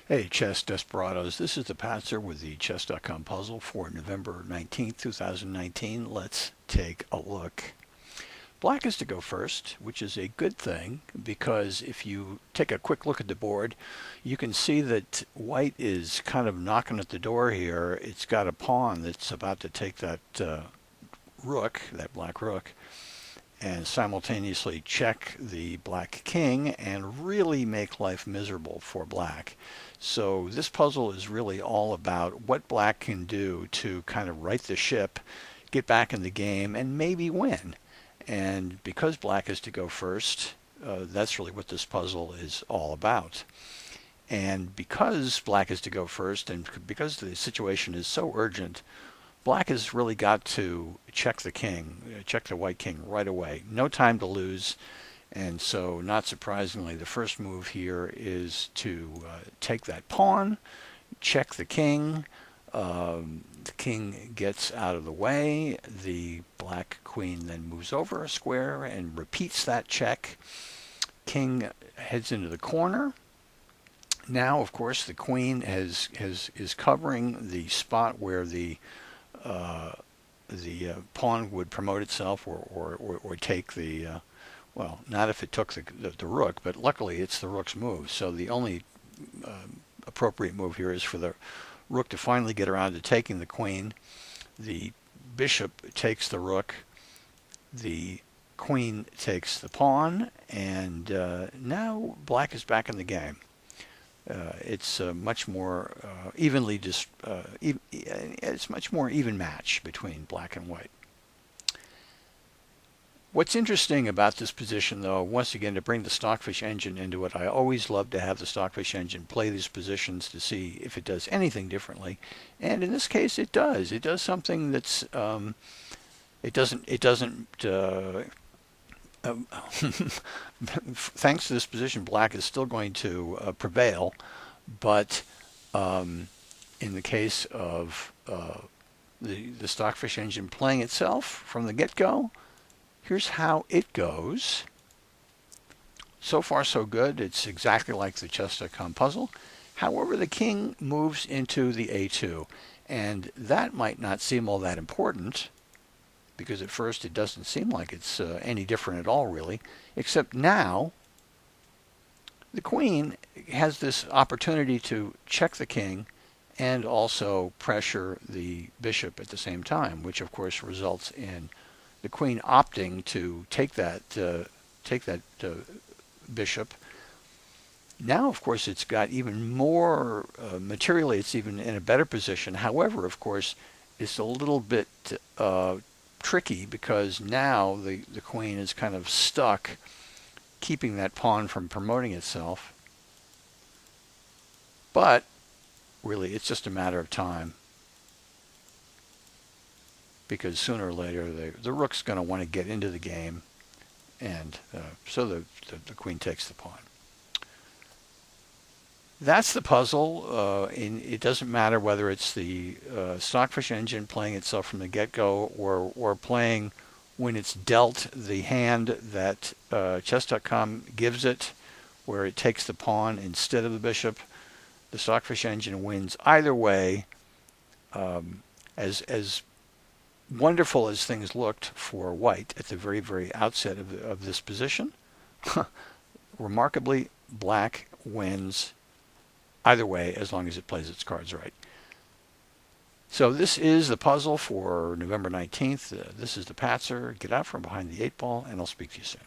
Hey, Chess Desperados. This is the Patzer with the Chess.com puzzle for November 19th, 2019. Let's take a look. Black is to go first, which is a good thing because if you take a quick look at the board, you can see that white is kind of knocking at the door here. It's got a pawn that's about to take that rook, that black rook, and simultaneously check the black king and really make life miserable for black. So this puzzle is really all about what black can do to kind of right the ship, get back in the game, and maybe win. And because black is to go first, that's really what this puzzle is all about. And because black is to go first, and because the situation is so urgent, black has really got to check the king, check the white king right away. No time to lose. And so, not surprisingly, the first move here is to take that pawn, check the king. The king gets out of the way. The black queen then moves over a square and repeats that check. King heads into the corner. Now, of course, the queen is covering the spot where the pawn would promote itself or take the, well, not if it took the rook, but luckily it's the rook's move. So the only appropriate move here is for the rook to finally get around to taking the queen. The bishop takes the rook. The queen takes the pawn. And now black is back in the game. It's much more evenly it's much more even match between black and white. What's interesting about this position, though, once again, to bring the Stockfish engine into it, I always love to have the Stockfish engine play these positions to see if it does anything differently, and in this case, it does. It does something that's it doesn't thanks to this position, black is still going to prevail, but in the case of the Stockfish engine playing itself from the get-go, here's how it goes. So far, so good. It's exactly like the Chess.com puzzle. However, the king moves into the A2, and that might not seem all that important, because at first it doesn't seem like it's any different at all, really, except now the queen has this opportunity to check the king and also pressure the bishop at the same time, which of course results in the queen opting to take that bishop. Now, of course, it's got even more materially, it's even in a better position. However, of course, it's a little bit tricky because now the queen is kind of stuck, keeping that pawn from promoting itself. But really, it's just a matter of time, because sooner or later the rook's going to want to get into the game, and so the queen takes the pawn. That's the puzzle. It doesn't matter whether it's the Stockfish engine playing itself from the get-go or playing when it's dealt the hand that Chess.com gives it, where it takes the pawn instead of the bishop. The Stockfish engine wins either way. As wonderful as things looked for white at the very, very outset of this position, remarkably, black wins either way as long as it plays its cards right. So this is the puzzle for November 19th. This is the Patzer. Get out from behind the 8 ball, and I'll speak to you soon.